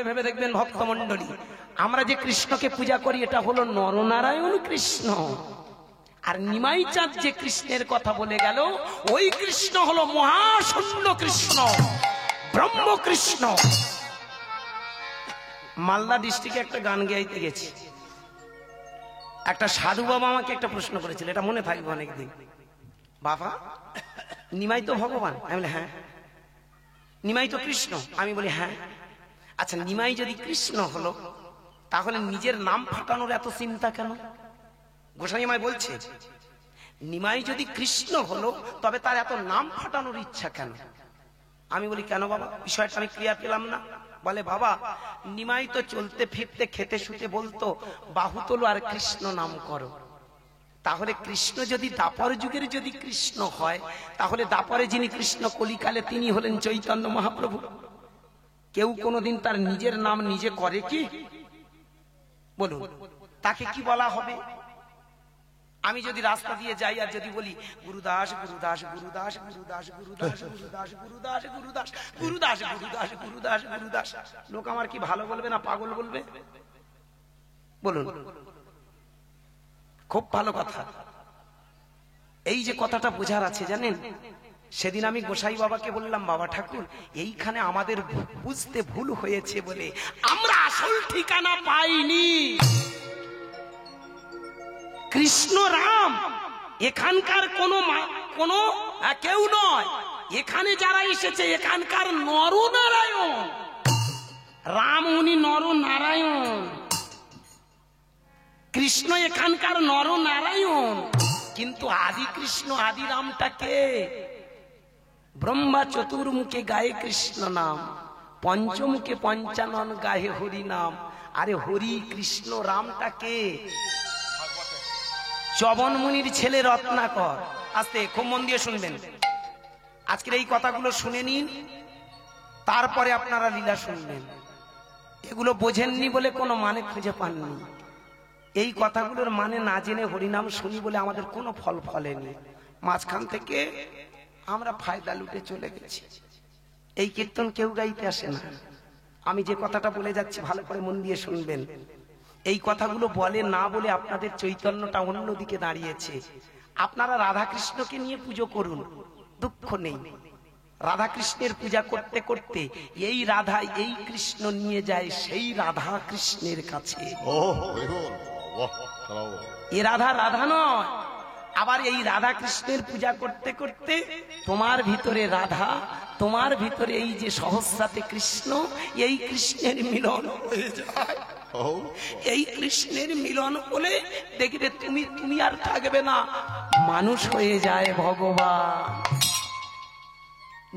ভেবে দেখবেন ভক্তমণ্ডলী, আমরা যে কৃষ্ণকে পূজা করি এটা হলো নরনারায়ণ কৃষ্ণ, আর নিমাই চাঁদ যে কৃষ্ণের কথা বলে গেল ওই কৃষ্ণ হলো মহাশূন্য কৃষ্ণ, ব্রহ্ম কৃষ্ণ। মালদা ডিস্ট্রিক্টে একটা গান গাইতে গেছি, একটা সাধু বাবা আমাকে একটা প্রশ্ন করেছিল, এটা মনে থাকবে অনেকদিন। বাবা, নিমাই তো ভগবান? আমি বলি হ্যাঁ। নিমাই তো কৃষ্ণ? আমি বলি হ্যাঁ। আচ্ছা, নিমাই যদি কৃষ্ণ হলো তাহলে নিজের নাম ফাটানোর এত চিন্তা কেন? গোসাই আমায় বলছে নিমাই যদি কৃষ্ণ হলো তবে তার এত নাম ফাটানোর ইচ্ছা কেন? আমি বলি কেন বাবা, বিষয়টা আমি ক্লিয়ার পেলাম না। বলে বাবা, নিমাই তো চলতে ফিরতে খেতে শুতে বলতো বাহু তোলো আর কৃষ্ণ নাম করো। তাহলে কৃষ্ণ যদি দাপর যুগের যদি কৃষ্ণ হয়, তাহলে দাপরে যিনি কৃষ্ণ কলিকালে তিনি হলেন চৈতন্য মহাপ্রভু। কেউ কোনোদিন তার নিজের নাম নিজে করে কি? বলুন, তাকে কি বলা হবে? আমি যদি রাস্তা দিয়ে যাই আর যদি বলি গুরুদাস গুরুদাস গুরুদাস গুরুদাস গুরুদাস গুরুদাস গুরুদাস গুরুদাস গুরুদাস গুরুদাস গুরুদাস গুরুদাস, লোক আমার কি ভালো বলবে না পাগল বলবে? বলুন। খুব ভালো কথা। এই যে কথাটা বোঝার আছে জানেন, সেদিন আমি গোসাই বাবাকে বললাম, বাবা ঠাকুর, এইখানে আমাদের বুঝতে ভুল হয়েছে বলে আমরা আসল ঠিকানা পাইনি। কৃষ্ণ রাম এখানকার কোনো কেউ নয়, এখানে যারা এসেছে এখানকার নরনারায়ণ। রাম উনি নরনারায়ণ, কৃষ্ণ এখানকার নরনারায়ণ। কিন্তু আদি কৃষ্ণ আদি রামটা কে? ব্রহ্মা চতুর্মুখে গায়ে কৃষ্ণ নাম, পঞ্চমুখে পঞ্চানন গায়ে হরি নাম। আরে হরি কৃষ্ণ রামটা কে? চবন মুনির ছেলে রত্নাকর। আস্তে, খুব মন দিয়ে শুনবেন, আজকের এই কথাগুলো শুনে নিন, তারপরে আপনারা লীলা শুনবেন। এগুলো বোঝেননি বলে কোনো মানে খুঁজে পাননি। এই কথাগুলোর মানে না জেনে হরিনাম শুনি বলে আমাদের কোনো ফল ফলেনি। মাঝখান থেকে আমরা ফায়দা লুটে চলে গেছি। এই কীর্তন কেউ গাইতে আসে না। আমি যে কথাটা বলে যাচ্ছি ভালো করে মন দিয়ে শুনবেন। এই কথাগুলো বলে না বলে আপনাদের চৈতন্যটা অন্যদিকে দাঁড়িয়েছে। আপনারা রাধা কৃষ্ণকে নিয়ে পুজো করুন, দুঃখ নেই। রাধা কৃষ্ণের পূজা করতে করতে এই রাধা এই কৃষ্ণ নিয়ে যায় সেই রাধা কৃষ্ণের কাছে। এ রাধা রাধা নয়। আবার এই রাধা কৃষ্ণের পূজা করতে করতে তোমার ভিতরে রাধা, তোমার ভিতরে এই যে সহস্রাতে কৃষ্ণ, এই কৃষ্ণের মিলন হয়ে যায়। এই কৃষ্ণের মিলন বলে দেখবে তুমি আর থাকবে না, মানুষ হয়ে যায় ভগবান।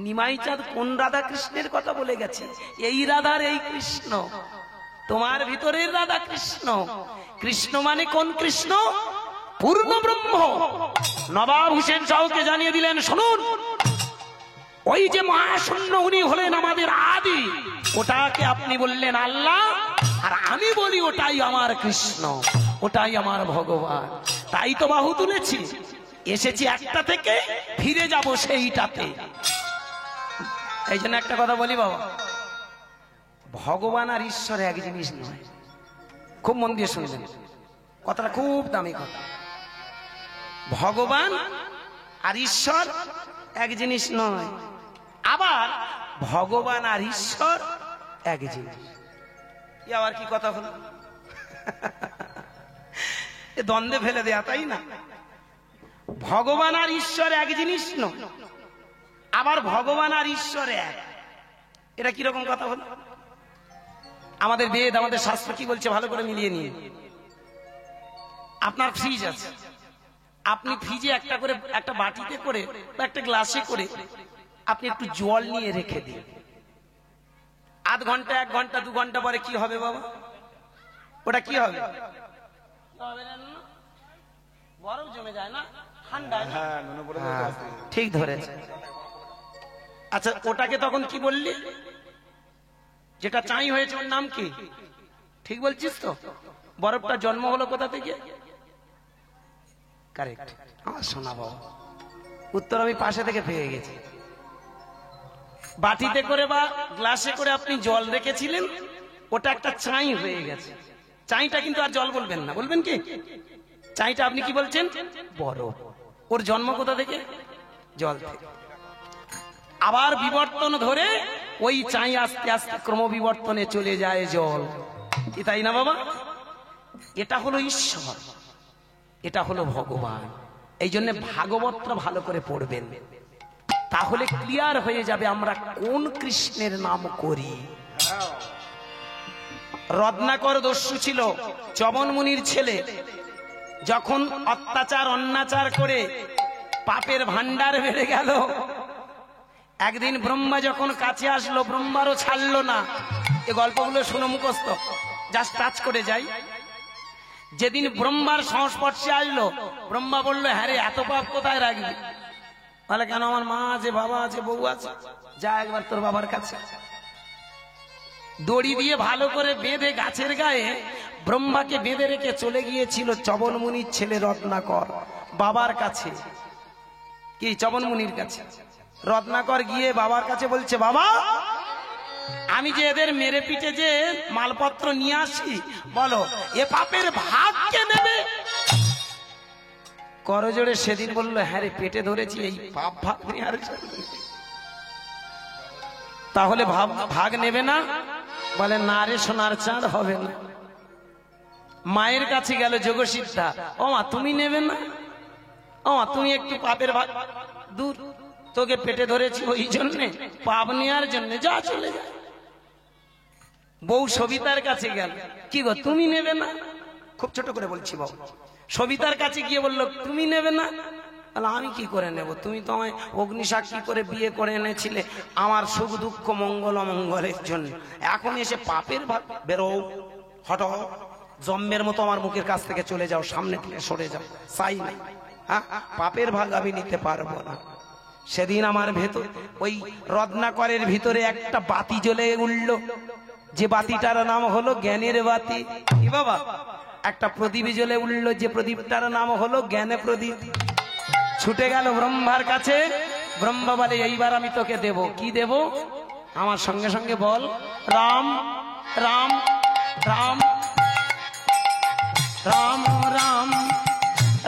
নিমাই চাঁদ কোন রাধা কৃষ্ণের কথা বলে গেছে? এই রাধার এই কৃষ্ণ, তোমার ভিতরের রাধা কৃষ্ণ। কৃষ্ণ মানে কোন কৃষ্ণ? পূর্ণ ব্রহ্ম। নবাব হোসেন শাহকে জানিয়ে দিলেন, শুনুন, ওই যে মহাশূন্য উনি হলেন আমাদের আদি, ওটাকে আপনি বললেন আল্লাহ, আর আমি বলি ওটাই আমার কৃষ্ণ, ওটাই আমার ভগবান। তাই তো বাহু তুলেছি, এসেছি একটা থেকে, ফিরে যাব সেইটাতে। এই জন্য একটা কথা বলি বাবা, ভগবান আর ঈশ্বর এক জিনিস নয়। খুব মন দিয়ে শুনবেন, কথাটা খুব দামি কথা। ভগবান আর ঈশ্বর এক জিনিস নয়, আবার ভগবান আর ঈশ্বর এক জিনিস। আবার কি কথা হলো? দ্বন্দ্বে ফেলে দেয়া, তাই না? ভগবান আর ঈশ্বর এক জিনিস নয়, আবার ভগবান আর ঈশ্বর এক। এটা কিরকম কথা হলো? আমাদের বেদ, আমাদের শাস্ত্র কি বলছে ভালো করে মিলিয়ে নিয়ে। আপনার ফ্রিজ আছে, আপনি ফ্রিজে একটা করে, একটা বাটিতে করে বা একটা গ্লাসে করে আপনি একটু জল নিয়ে রেখে দিন। আধ ঘন্টা, 1 ঘন্টা, 2 ঘন্টা পরে কি হবে বাবা? ওটা কি হবে? বরফ জমে যায় না, ঠান্ডা। ঠিক ধরেছে। আচ্ছা, ওটাকে তখন কি বললি? যেটা চাই হয়েছে ওর নাম কি? ঠিক বলছিস তো? বরফটা জন্ম হলো কোথা থেকে? কারেক্ট, আমার শোনা বাবা, উত্তর আমি পাশে থেকে পেয়ে গেছি। বাটিতে করে বা গ্লাসে করে আপনি জল রেখেছিলেন, ওটা একটা চাই হয়ে গেছে। চাইটা কিন্তু আর জল বলবেন না, বলবেন কি? চাইটা আপনি কি বলছেন? বরফ। ওর জন্ম কোথা থেকে? জল থেকে। আবার বিবর্তন ধরে ওই চাই আস্তে আস্তে ক্রমবিবর্তনে চলে যায় জল, কি তাই না বাবা? এটা হলো ঈশ্বর, এটা হলো ভগবান। এই জন্য ভাগবতটা ভালো করে পড়বেন, তাহলে ক্লিয়ার হয়ে যাবে আমরা কোন কৃষ্ণের নাম করি। রত্নাকর দস্যু ছিল, চবন মুনির ছেলে। যখন অত্যাচার অন্যাচার করে পাপের ভান্ডার বেড়ে গেল, একদিন ব্রহ্মা যখন কাছে আসলো, ব্রহ্মারও ছাড়লো না। এই গল্পগুলো শুনো মুখস্থ, জাস্ট টাচ করে যাই। যেদিন ব্রহ্মার সংস্পর্শে আসলো, ব্রহ্মা বললো, হ্যাঁ রে, এত পাপ কোথায় রাখবি? বলে, কেন? আমার মা আছে, বাবা আছে, বউ আছে। যা একবার তোর বাবার কাছে। দড়ি দিয়ে ভালো করে বেঁধে গাছের গায়ে ব্রহ্মাকে বেঁধে রেখে চলে গিয়েছিল চবন মুনির ছেলে রত্নাকর বাবার কাছে। কি? চবন মুনির কাছে। রত্নাকর গিয়ে বাবার কাছে বলছে, বাবা, আমি যে এদের মেরে পিটে যে মালপত্র নিয়ে আসি, বলো এ পাপের ভাগ কে দেবে? করজোড়ে সেদিন বললো, হ্যাঁ রে, পেটে ধরেছি, এই পাপ ভাগ নিয়ে আর তাহলে ভাগ নেবে না? বলে, না রে সোনার চাঁদ, হবে না। মায়ের কাছে গেল যোগসিদ্ধা, ও মা, তুমি নেবে না? ও মা, তুমি একটু পাপের ভাগ দূর, তোকে পেটে ধরেছি ওই জন্যে, পাপ নেওয়ার জন্য, যা চলে যায়। বউ সবিতার কাছে গেল, কি গো, তুমি নেবে না? খুব ছোট করে বলছি বাবু। সবিতার কাছে গিয়ে বললো, তুমি নেবে না? আমি কি করে নেব? তুমি তো আমায় অগ্নিসাক্ষী করে বিয়ে করে এনেছিলে আমার সুখ দুঃখ মঙ্গল অমঙ্গলের জন্য, এখন এসে পাপের ভাগ? বেরো, হটো, জম্মের মতো আমার মুখের কাছ থেকে চলে যাও, সামনে থেকে সরে যাও, চাই নাই। হ্যাঁ, পাপের ভাগ আমি নিতে পারবো না। সেদিন আমার ভেতর ওই রত্নাকরের ভিতরে একটা বাতি জ্বলে উঠল, যে বাতিটার নাম হলো জ্ঞানের বাতি। কি বাবা? একটা প্রদীপ জ্বলে উঠল, যে প্রদীপটার নাম হলো জ্ঞানে প্রদীপ। ছুটে গেল ব্রহ্মার কাছে। ব্রহ্মা বলে, এইবার আমি তোকে দেব। কি দেব? আমার সঙ্গে সঙ্গে বল, রাম রাম রাম রাম রাম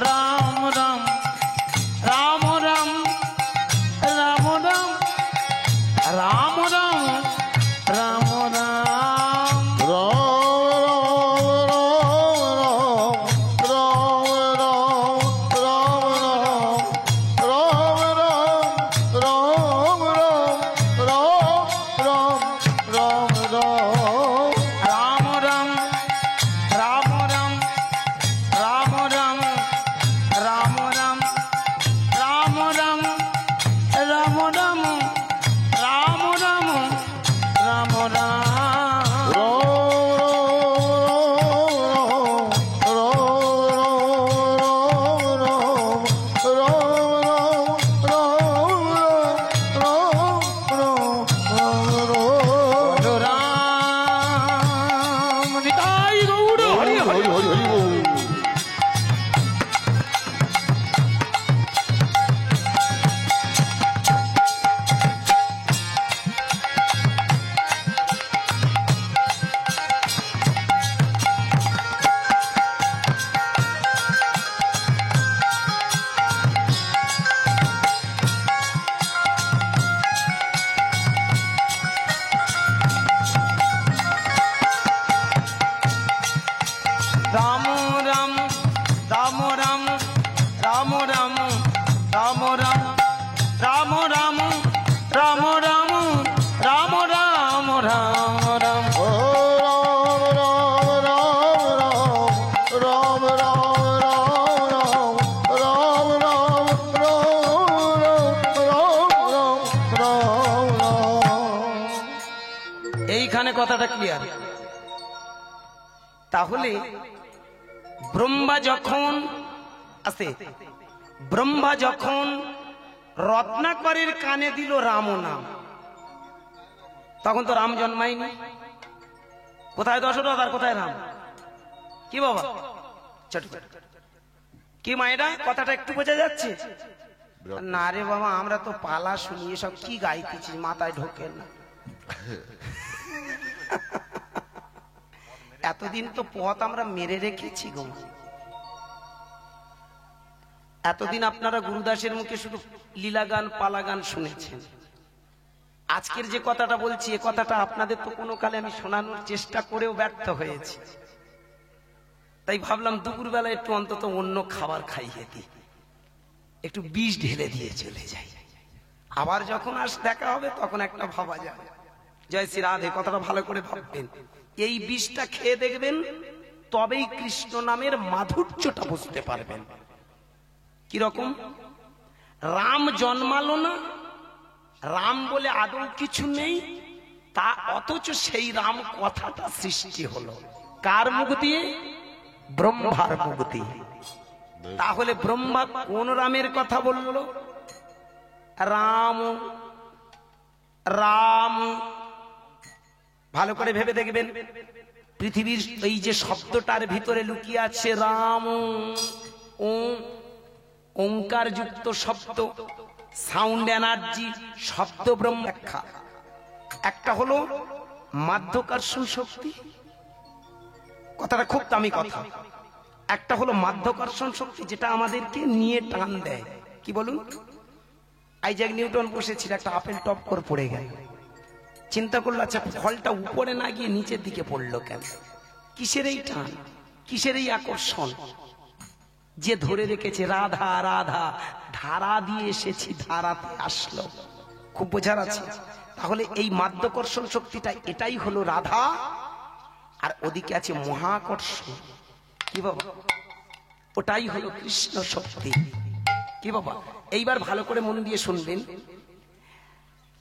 রাম রাম রাম রাম রাম রাম রাম রাম রাম কথাটা ক্লিয়ার। তাহলে ব্রহ্মা যখন রত্নাকরের কানে দিল রাম নাম, তখন তো রাম জন্মায়নি। কোথায় দশরথ আর কোথায় রাম? কি বাবা? কি মায়েরা, কথাটা একটু বোঝা যাচ্ছে? না রে বাবা, আমরা তো পালা শুনি, এসব কি গাইতেছিস, মাথায় ঢোকে না। এতদিন তো পথ আমরা মেরে রেখেছি গো। এতদিন আপনারা গুরুদাসের মুখে শুধু লীলা গান পালা গান শুনেছেন। আজকের যে কথাটা বলছি এ কথাটা আপনাদের তো কোনো কালে আমি শোনানোর চেষ্টা করেও ব্যর্থ হয়েছি। তাই ভাবলাম দুপুরবেলা একটু অন্তত অন্য খাবার খাইয়ে দিই, একটু বিষ ঢেলে দিয়ে চলে যাই। আবার যখন দেখা হবে তখন একটা ভাবা যাবে। জয় শ্রী রাধে, কথাটা ভালো করে ভাববেন। এই বিষটা খেয়ে দেখবেন, তবেই কৃষ্ণ নামের মাধুর্যটা বুঝতে পারবেন। কিরকম? রাম জন্মালো না, রাম বলে আদৌ কিছু নেই, তা অথচ সেই রাম কথাটা সৃষ্টি হলো কার মুখ দিয়ে? ব্রহ্মার মুখ দিয়ে। তাহলে ব্রহ্মা কোন রামের কথা বললো? রাম। রাম ভালো করে ভেবে দেখবেন, পৃথিবীর এই যে শব্দটার ভিতরে লুকিয়ে আছে রাম, ওঙ্কার যুক্ত শব্দ, সাউন্ড এনার্জি শব্দ ব্রহ্ম ব্যাখ্যা। একটা হলো মাধ্যাকর্ষণ শক্তি, কথাটা খুব দামি কথা। একটা হলো মাধ্যাকর্ষণ শক্তি, যেটা আমাদেরকে নিয়ে টান দেয়। কি বলুন? আইজ্যাক নিউটন বসেছিল, একটা আপেল টপ করে পড়ে গেল। চিন্তা করলো, আচ্ছা ফলটা উপরে না গিয়ে নিচের দিকে পড়লো কেন? কিসের এই টান, কিসের এই আকর্ষণ? যে ধরে রেখেছে রাধা রাধা, ধারা দিয়ে এসেছি ধারাতে আসলো। খুব বোঝার আছে। তাহলে এই মাধ্যাকর্ষণ শক্তিটা, এটাই হলো রাধা। আর ওদিকে আছে মহাকর্ষণ। কি বাবা? ওটাই হলো কৃষ্ণ শক্তি। কি বাবা? এইবার ভালো করে মন দিয়ে শুনবেন।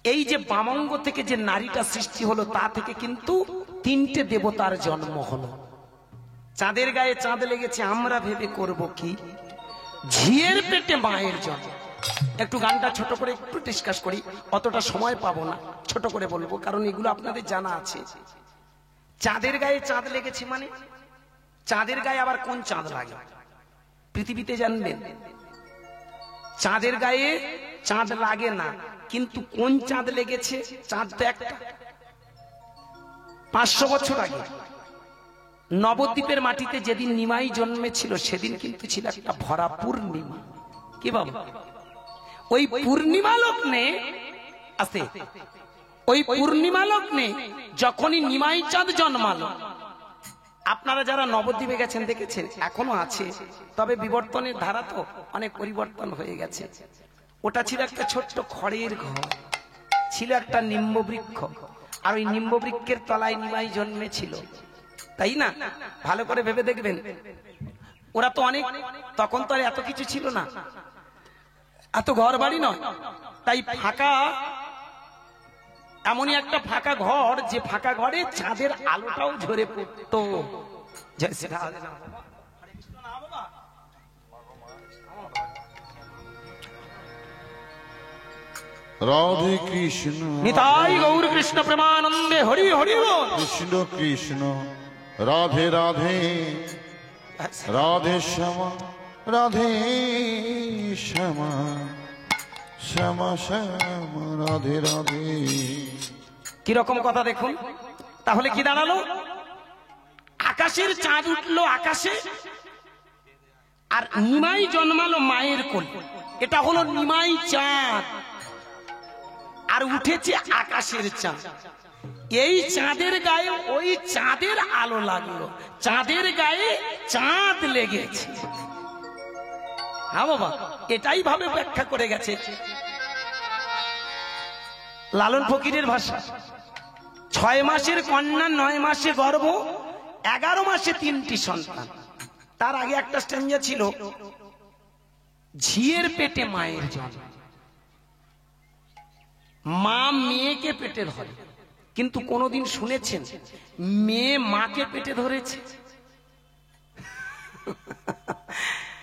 এই যে বামঙ্গ থেকে যে নারীটা সৃষ্টি হলো, তা থেকে কিন্তু তিনটে দেবতার জন্ম হলো। চাঁদের গায়ে চাঁদ লেগেছে, আমরা ভেবে করব কি? ঝিয়ের পেটে মায়ের জন্ম। একটু গানটা ছোট করে একটু ডিসকাস করি, অতটা সময় পাবো না, ছোট করে বলবো, কারণ এগুলো আপনাদের জানা আছে। চাঁদের গায়ে চাঁদ লেগেছে মানে, চাঁদের গায়ে আবার কোন চাঁদ লাগে পৃথিবীতে জানবেন? চাঁদের গায়ে চাঁদ লাগে না, কিন্তু কোন চাঁদ লেগেছে? চাঁদ তো একটা। 500 বছর আগে নবদ্বীপের মাটিতে যেদিন নিমাই জন্মেছিল, সেদিন কিন্তু ছিল একটা ভরা পূর্ণিমা। কি বাবা? ওই পূর্ণিমা লগ্নে আছে, ওই পূর্ণিমা লগ্নে যখনই নিমাই চাঁদ জন্মালো, আপনারা যারা নবদ্বীপে গেছেন দেখেছেন, এখনো আছে, তবে বিবর্তনের ধারা তো অনেক পরিবর্তন হয়ে গেছে। ওটা ছিল একটা ছোট্ট খড়ের ঘর, ছিল একটা নিম্ব বৃক্ষ, আর ওই নিম্ব বৃক্ষের তলায় নিমাই জন্মেছিল, তাই না? ভালো করে ভেবে দেখবেন। ওরা তো অনেক, তখন তো আর এত কিছু ছিল না, এত ঘর বাড়ি নয়, তাই ফাঁকা, এমনই একটা ফাঁকা ঘর, যে ফাঁকা ঘরে চাঁদের আলোটাও ঝরে পড়তো। রাধে কৃষ্ণ নিতাই গৌর কৃষ্ণ প্রেমানন্দে হরি হরি বল। কৃষ্ণ কৃষ্ণ রাধে রাধে, রাধে শ্যামা রাধে শ্যামা, শ্যামা শ্যামা রাধে রাধে। কিরকম কথা দেখুন। তাহলে কি দাঁড়ালো? আকাশের চাঁদ উঠলো আকাশে, আর নিমাই জন্মালো মায়ের কোলে। এটা হলো নিমাই চাঁদ, আর উঠেছে আকাশের চাঁদ। এই চাঁদের গায়ে ওই চাঁদের আলো লাগলো, চাঁদের গায়ে চাঁদ লেগেছে। হ্যাঁ বাবা, এটাই ভাবে ব্যাখ্যা করে গেছে লালন ফকিরের ভাষা। 6 মাসের কন্যা, 9 মাসে গর্ভ, 11 মাসে 3টি সন্তান। তার আগে একটা স্ট্যাঞ্জা ছিল, ঝিয়ের পেটে মায়ের জন্ম। মা মেয়েকে পেটে ধরে, কিন্তু কোনদিন শুনেছেন মেয়ে মাকে পেটে ধরেছে?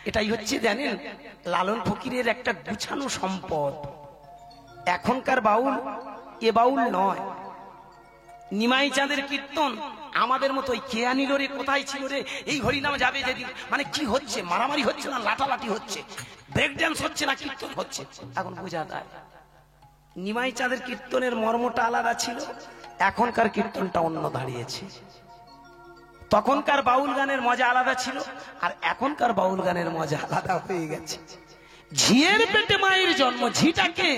এটাই হচ্ছে জানেন লালন ফকিরের একটা গুছানো সম্পদ। এখনকার বাউল এ বাউল নয়। নিমাই চাঁদের কীর্তন আমাদের মতো কে আনিল রে, কোথায় ছিল রে, এই হরিনাম যাবে যেদিন, মানে কি হচ্ছে, মারামারি হচ্ছে না লাঠালাঠি হচ্ছে, ব্রেক ড্যান্স হচ্ছে না কীর্তন হচ্ছে, এখন বোঝা যায়। নিমাই চাঁদের কীর্তনের মর্মটা আলাদা ছিল, এখনকার কীর্তনটা অন্য দাঁড়িয়েছে। তখনকার বাউল গানের মজা আলাদা ছিল, আর এখনকার বাউল গানের মজা আলাদা হয়ে গেছে। ঝিয়ের পেটে মায়ের জন্ম, ঝিটাকে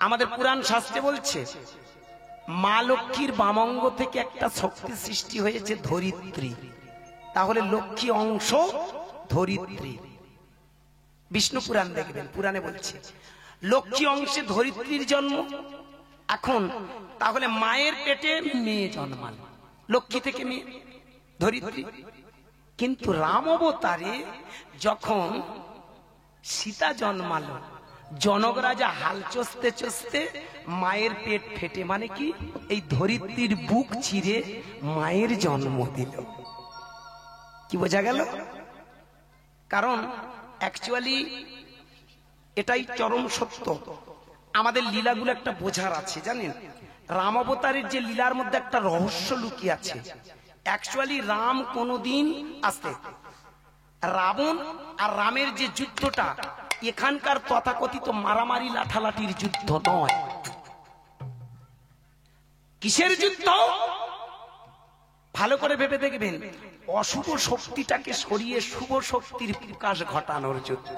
আমাদের পুরাণ শাস্ত্রে বলছে মা লক্ষ্মীর বামঙ্গ থেকে একটা শক্তি সৃষ্টি হয়েছে ধরিত্রী, তাহলে লক্ষ্মী অংশ ধরিত্রী। বিষ্ণু পুরাণ দেখবেন, পুরাণে বলছে লক্ষ্মী অংশে ধরিত্রীর জন্ম। এখন তাহলে মায়ের পেটে মেয়ে জন্মালো, লক্ষ্মী থেকে মেয়ে ধরিত্রী। কিন্তু রাম অবতারে যখন সীতা জন্মালো, জনক রাজা হাল চষতে চষতে মায়ের পেট ফেটে, মানে কি এই ধরিত্রীর বুক চিরে মায়ের জন্ম দিল। কি বোঝা গেল? কারণ অ্যাকচুয়ালি এটাই চরম সত্য। আমাদের লীলাগুলো একটা বোঝার আছে, জানেন রাম অবতারের যে লীলার মধ্যে একটা রহস্য লুকিয়ে আছে। অ্যাকচুয়ালি রাম কোনদিন আসতে রাবণ আর রামের যে যুদ্ধটা, এখানকার তথাকথিত মারামারি লাঠালাঠির যুদ্ধ নয়। কিসের যুদ্ধ? ভালো করে ভেবে দেখবেন, অশুভ শক্তিটাকে সরিয়ে শুভ শক্তির প্রকাশ ঘটানোর যুদ্ধ।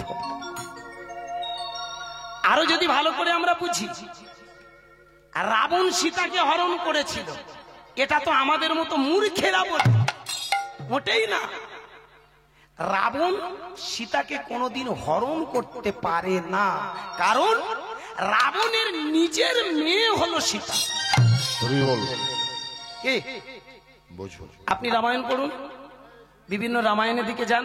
আরো যদি ভালো করে আমরা বুঝি, রাবণ সীতাকে হরণ করেছিল, এটা তো আমাদের মতো মূর্খেরা বলে, মোটেই না। রাবণ সীতাকে কোনোদিন হরণ করতে পারে না, কারণ রাবণের নিজের মেয়ে হলো সীতা। আপনি রামায়ণ পড়ুন, বিভিন্ন রামায়ণের দিকে যান,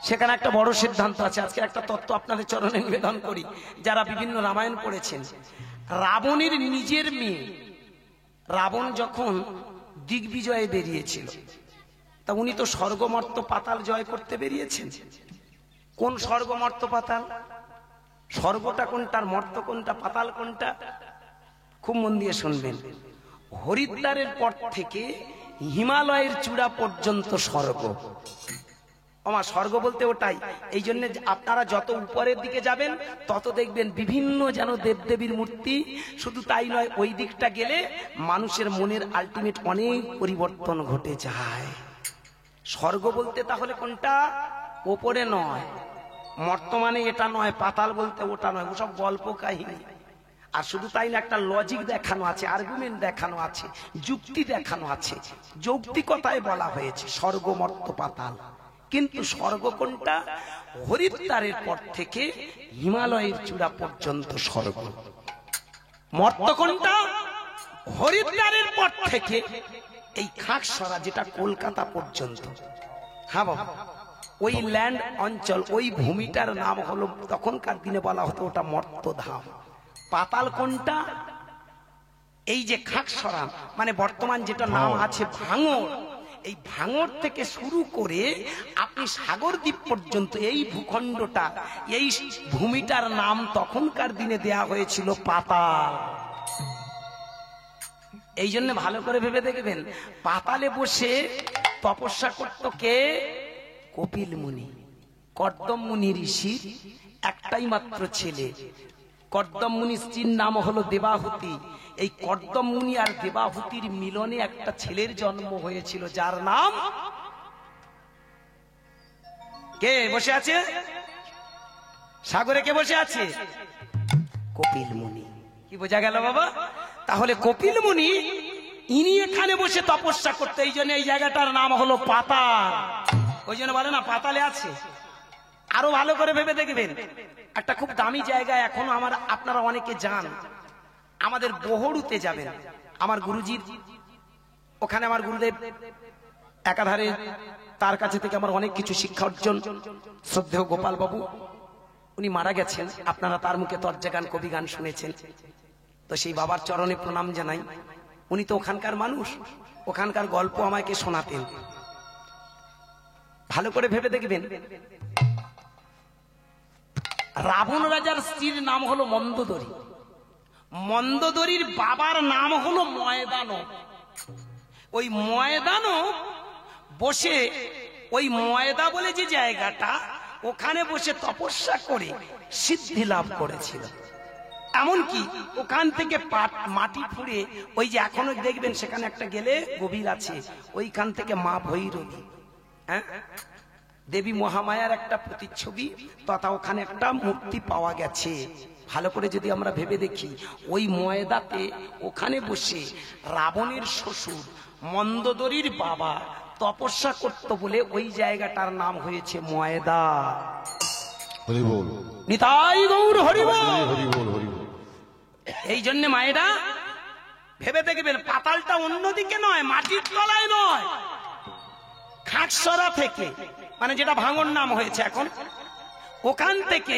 সেখানে একটা বড় সিদ্ধান্ত আছে। আজকে একটা তত্ত্ব আপনাদের চরণে নিবেদন করি, যারা বিভিন্ন রামায়ণ পড়েছেন। রাবণের নিজের মেয়ে, রাবণ যখন দিগ্বিজয়ে বেরিয়েছিল, তা উনি তো স্বর্গমর্ত পাতাল জয় করতে বেরিয়েছেন। কোন স্বর্গমর্ত পাতাল? স্বর্গটা কোনটা, মর্ত কোনটা, পাতাল কোনটা? খুব মন দিয়ে শুনবেন। হরিদ্বারের পর থেকে হিমালয়ের চূড়া পর্যন্ত স্বর্গ। আমার স্বর্গ বলতে ওটাই। এই জন্য আপনারা যত উপরের দিকে যাবেন তত দেখবেন বিভিন্ন যেন দেবদেবীর মূর্তি। শুধু তাই নয়, ওই দিকটা গেলে মানুষের মনের আলটিমেট অনেক পরিবর্তন ঘটে যায়। স্বর্গ বলতে তাহলে কোনটা? ওপরে নয়, বর্তমানে এটা নয়, পাতাল বলতে ওটা নয়, ওসব গল্প কাহিনী। আর শুধু তাই না, একটা লজিক দেখানো আছে, আর্গুমেন্ট দেখানো আছে, যুক্তি দেখানো আছে, যৌক্তিকতায় বলা হয়েছে স্বর্গ মর্ত পাতাল। কিন্তু স্বর্গ কোনটা? হরিদ্বারের পর থেকে হিমালয়ের চূড়া পর্যন্ত স্বর্গ। মর্ত কোনটা? হরিদ্বারের পর থেকে এই খাকসরা, যেটা কলকাতা পর্যন্ত। হ্যাঁ বাবা, ওই ল্যান্ড অঞ্চল, ওই ভূমিটার নাম হলো, তখনকার দিনে বলা হতো ওটা মর্তধাম। পাতাল কোনটা? এই যে খাকসরা, মানে বর্তমান যেটা নাম আছে ভাঙড়, এই ভাঙড় থেকে শুরু করে আপনি সাগরদ্বীপ পর্যন্ত এই ভূখণ্ডটা, এই ভূমিটার নাম তখনকার দিনে দেয়া হয়েছিল পাতাল। এই জন্য ভালো করে ভেবে দেখবেন, পাতালে বসে তপস্যা করত কে? কপিল মুনি। কর্দম মুনি ঋষির একটাই মাত্র ছেলে। কর্দম মুনি স্ত্রীর নাম হলো দেবাহুতি। এই কর্দম মুনি আর দেবাহুতির মিলনে একটা ছেলের জন্ম হয়েছিল, যার নাম কে বসে আছে সাগরে? কে বসে আছে? কপিল মুনি। কি বোঝা গেল বাবা? তাহলে কপিল মুনি ইনি এখানে বসে তপস্যা করতে, এই জন্য এই জায়গাটার নাম হলো পাতাল। ওই জন্য বলে না পাতালে আছে। আরো ভালো করে ভেবে দেখবেন, একটা খুব দামি জায়গা এখনো আপনারা অনেকে যান, আমাদের বহরুতে যাবেন। আমার গুরুজির ওখানে, আমার গুরুদেব একাধারে, তার কাছে থেকে আমার অনেক কিছু শিক্ষা অর্জন। শ্রদ্ধেয় গোপাল বাবু, উনি মারা গেছেন, আপনারা তার মুখে তর্জা গান, কবি গান শুনেছেন। তো সেই বাবার চরণে প্রণাম জানাই। উনি তো ওখানকার মানুষ, ওখানকার গল্প আমাকে শোনাতেন। ভালো করে ভেবে দেখবেন, রাবণ রাজার স্ত্রীর নাম হলো মন্দোদরী। মন্দোদরীর বাবার নাম হলো ময়দানব। ওই ময়দানব বসে, ওই ময়দা বলে যে জায়গাটা, ওখানে বসে তপস্যা করে সিদ্ধি লাভ করেছিল। এমনকি ওখান থেকে মাটি ফুঁড়ে ওই যে এখনো দেখবেন সেখানে একটা গেলে গভীর আছে, ওইখান থেকে মা ভৈরবী, হ্যাঁ, দেবী মহামায়ার একটা প্রতিচ্ছবি তথা ওখানে একটা মূর্তি পাওয়া গেছে। ভালো করে যদি আমরা ভেবে দেখি, ওই ময়দাতে ওখানে বসে রাবণের শ্বশুর মন্দোদরীর বাবা তপস্যা করত বলে ওই জায়গাটার নাম হয়েছে ময়দা। হরি বল, নিতাই গৌর হরি বল। হরি বল, হরি বল। এই জন্য মায়েরা ভেবে দেখবেন, পাতালটা অন্যদিকে নয়, মাটির তলায় নয়, খাটসরা থেকে, মানে যেটা ভাঙন নাম হয়েছে এখন, ওখান থেকে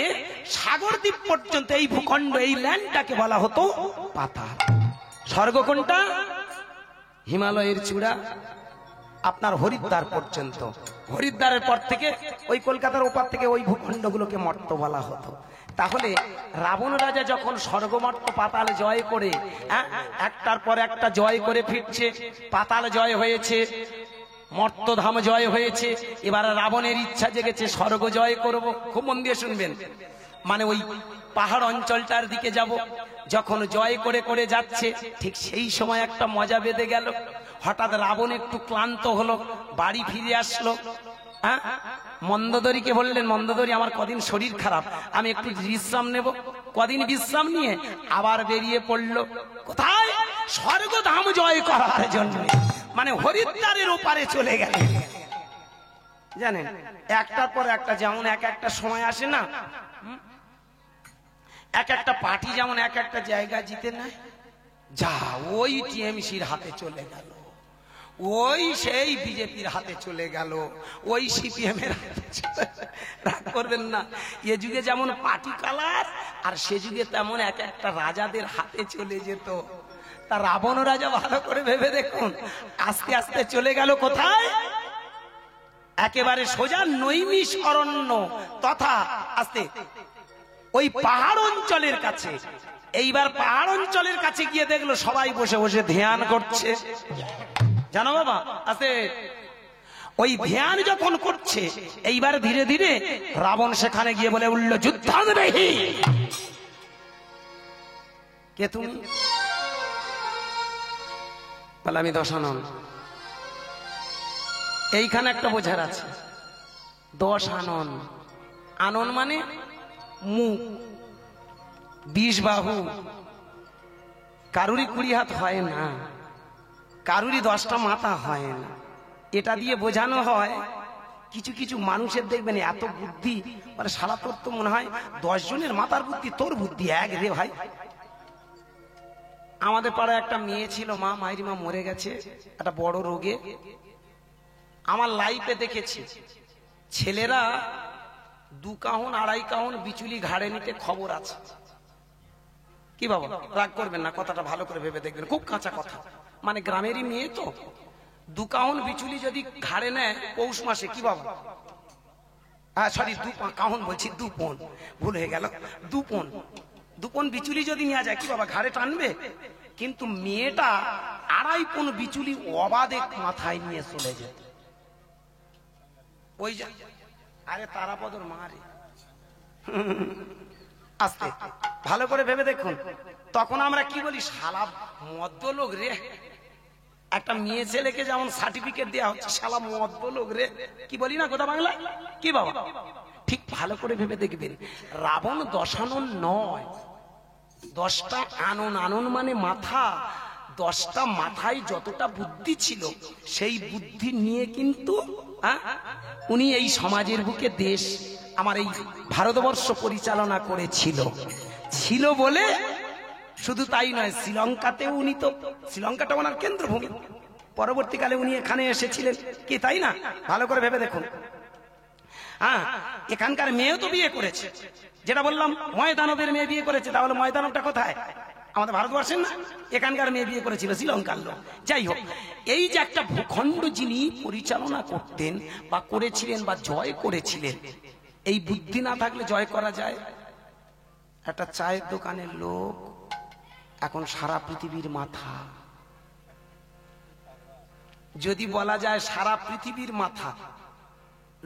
সাগরদ্বীপ পর্যন্ত এই ভূখণ্ড, এই ল্যান্ডটাকে বলা হতো পাতাল। স্বর্গ কোনটা? হিমালয়ের চূড়া আপনার হরিদ্বার পর্যন্ত। হরিদ্বারের পর থেকে ওই কলকাতার ওপার থেকে ওই ভূখণ্ডগুলোকে মর্ত বলা হতো। তাহলে রাবণ রাজা যখন স্বর্গমর্ত পাতাল জয় করে, একটার পর একটা জয় করে ফিরছে, পাতাল জয় হয়েছে, মর্তধাম জয় হয়েছে, এবার রাবণের ইচ্ছা জেগেছে স্বর্গ জয় করব। খুব মন দিয়ে শুনবেন, মানে ওই পাহাড় অঞ্চলটার দিকে যাব। যখন জয় করে করে যাচ্ছে, ঠিক সেই সময় একটা মজা বেঁধে গেল। হঠাৎ রাবণ একটু ক্লান্ত হলো, বাড়ি ফিরে আসলো। হ্যাঁ, মন্দোদরীকে বললেন, মন্দোদরী আমার কদিন শরীর খারাপ, আমি একটু বিশ্রাম নেব। কদিন বিশ্রাম নিয়ে আবার বেরিয়ে পড়লো। কোথায়? স্বর্গধাম জয় করার জন্য, মানে হরিদ্বারের ওপারে চলে গেল। জানেন, একটার পর একটা, যেমন এক একটা সময় আসে না, এক একটা পার্টি যেমন এক একটা জায়গা জিতে নেয়, যা ওই টিএমসির হাতে চলে গেল, ওই সেই বিজেপির হাতে চলে গেল, ওই সিপিএম এর হাতে চলে গেল। রাগ করবেন না, এ যুগে যেমন পার্টি কালার, আর সে যুগে তেমন এক একটা রাজাদের হাতে চলে যেত। তা রাবণ রাজা ভালো করে ভেবে দেখুন, আস্তে আস্তে চলে গেল কোথায়? একেবারে সোজা নৈমিষ অরণ্য, তথা আস্তে ওই পাহাড় অঞ্চলের কাছে। এইবার পাহাড় অঞ্চলের কাছে গিয়ে দেখলো সবাই বসে বসে ধ্যান করছে। জানো বাবা, আস্তে ওই ধ্যান যখন করছে, এইবার ধীরে ধীরে রাবণ সেখানে গিয়ে বলে উঠল, যুদ্ধাগ্রহী কে তুমি? বলে আমি দশানন। এইখানে একটা বোঝার আছে, দশানন, আনন মানে মুখ, 20 বাহু, কারুরই 20 হাত হয় না, কারুরই 10টা মাথা হয় না। এটা দিয়ে বোঝানো হয়, কিছু কিছু মানুষের দেখবেন এত বুদ্ধি, মানে শালা তোর তো মনে হয় 10 জনের মাথার বুদ্ধি, তোর বুদ্ধি এক রে ভাই। আমাদের পাড়ায় একটা মেয়ে ছিল, মায়ের মা মরে গেছে একটা বড় রোগে। আমার লাইফে দেখেছি ছেলেরা 2 কাহন 2.5 কাহন বিচুলি ঘাড়ে নিতে খবর আছে। কি বাবা, রাগ করবেন না, কথাটা ভালো করে ভেবে দেখবেন, খুব কাঁচা কথা। মানে গ্রামেরই মেয়ে তো, 2 কাহন বিচুলি যদি ঘাড়ে নেয় পৌষ মাসে, কি বাবা, সরি 2 কাহন বলছি, 2 পন, ভুল হয়ে গেল, 2 পন বিচুলি যদি নেওয়া যায়, কি বাবা ঘাড়ে টানবে? কিন্তু মেয়েটা 2.5 পন বিচুলি অবাধে মাথায় নিয়ে চলে যেত। ওই যে আরে তারাপদর মারে, আস্তে ভালো করে ভেবে দেখুন। তখন আমরা কি বলি, শালা মদ্য লোক রে। একটা মেয়ে ছেলেকে যেমন সার্টিফিকেট দেওয়া হচ্ছে, শালা মদ্য লোক রে, কি বলি না কথা বাংলা, কি বাবা? ঠিক ভালো করে ভেবে দেখবেন, রাবণ দশানন নয়, 10টা আনন। আনন মানে মাথা। 10টা মাথায় যতটা বুদ্ধি ছিল, সেই বুদ্ধি নিয়ে কিন্তু উনি এই সমাজের বুকে দেশ, আমার এই ভারতবর্ষ পরিচালনা করেছিল। ছিল বলে শুধু তাই নয়, শ্রীলঙ্কাতেও উনি তো, শ্রীলঙ্কাটা ওনার কেন্দ্রভূমি, পরবর্তীকালে উনি এখানে এসেছিলেন, কি তাই না? ভালো করে ভেবে দেখুন। এখানকার মেয়েও তো বিয়ে করেছে, যেটা বললাম ময়দানবের মেয়ে বিয়ে করেছে, তাহলে ময়দানবটা কোথায়? আমাদের ভারতবর্ষের না? এখানকার মেয়ে বিয়ে করেছিল শ্রীলঙ্কার লোক। যাই হোক, এই যে একটা ভূখণ্ড যিনি পরিচালনা করতেন বা করেছিলেন বা জয় করেছিলেন, এই বুদ্ধি না থাকলে জয় করা যায়? একটা চায়ের দোকানের লোক এখন সারা পৃথিবীর মাথা। যদি বলা যায় সারা পৃথিবীর মাথা,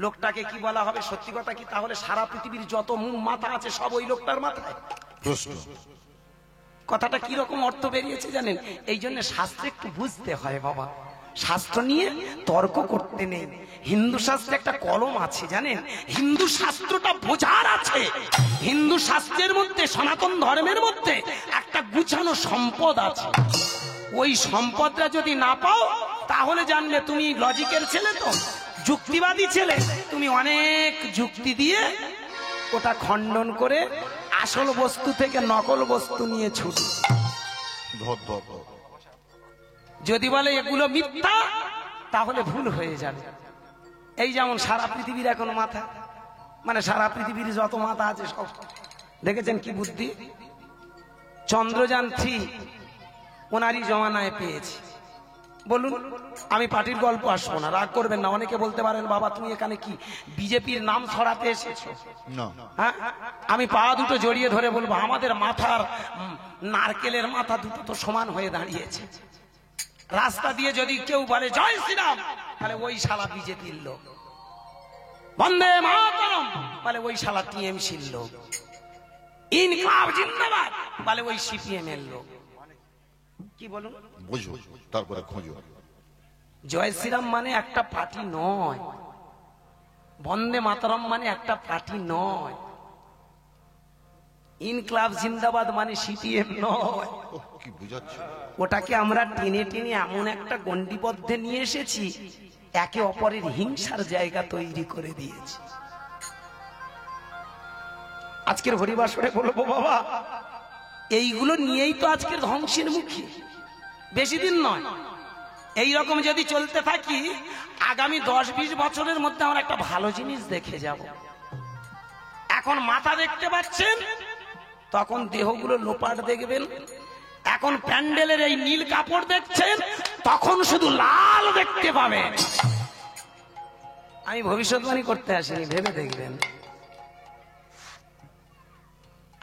লোকটাকে কি বলা হবে? সত্যি কথা কি তাহলে সারা পৃথিবীর যত মাথা আছে সব ওই লোকটার মাথায়? প্রশ্ন কথাটা কি রকম অর্থ বেরিয়েছে জানেন? এই জন্য শাস্ত্রে একটু বুঝতে হয় বাবা, শাস্ত্র নিয়ে তর্ক করতে নেই। হিন্দু শাস্ত্রে একটা কলম আছে জানেন, হিন্দু শাস্ত্রটা বোঝার আছে। হিন্দু শাস্ত্রের মধ্যে, সনাতন ধর্মের মধ্যে একটা গুছানো সম্পদ আছে। ওই সম্পদটা যদি না পাও তাহলে জানবে তুমি লজিকের ছেলে, তো যুক্তিবাদী ছেলে। তুমি অনেক যুক্তি দিয়ে ওটা খণ্ডন করে আসল বস্তু থেকে নকল বস্তু নিয়ে ছুট। ধর ধর ধর। যদি বলে এগুলো মিথ্যা তাহলে ভুল হয়ে যাবে। এই যেমন সারা পৃথিবীর এখন মাথা, মানে সারা পৃথিবীর যত মাথা আছে সব দেখেছেন কি বুদ্ধি। চন্দ্রযান 3 ওনারই জমানায় পেয়েছি। বলুন, আমি পার্টির গল্প আসবো না, রাগ করবেন না। অনেকে বলতে পারেন বাবা তুমি এখানে কি বিজেপির নাম ছড়াতে এসেছো? না, হ্যাঁ, আমি পা দুটো জড়িয়ে ধরে বলবো আমাদের মাথার নারকেলের মাথা দুটো তো সমান হয়ে দাঁড়িয়েছে। রাস্তা দিয়ে যদি কেউ বলে জয় শ্রীরাম, তাহলে ওই শালা বিজেপির লোক। বন্দে মাতরম বলে ওই শালা টিএমসির লোক। ইনকলাব জিন্দাবাদ বলে ওই সিপিএম এর লোক। কি বলুন? বুঝো তারপরে খোঁজো। জয় শ্রীরাম মানে একটা পার্টি নয়, বন্দে মাতরম মানে একটা পার্টি নয়, ইনকলাব জিন্দাবাদ মানে সিপিএম নয়। কি বুঝাচ্ছ? ওটাকে আমরা টেনে টেনে এমন একটা গন্ডিবদ্ধে নিয়ে এসেছি, একে অপরের হিংসার জায়গা তৈরি করে দিয়েছি। আজকের হরিবাসরে বলবো বাবা, এইগুলো নিয়েই তো আজকের ধ্বংসের মুখে। বেশি দিন নয়, এই রকম যদি চলতে থাকি আগামী 10-20 বছরের মধ্যে আমরা একটা ভালো জিনিস দেখে যাব। এখন মাথা দেখতে পাচ্ছেন, তখন দেহগুলো লোপাট দেখবেন। এখন প্যান্ডেলের এই নীল কাপড় দেখছেন, তখন শুধু লাল দেখতে পাবেন। আমি ভবিষ্যৎবাণী করতে আসিনি, ভেবে দেখবেন।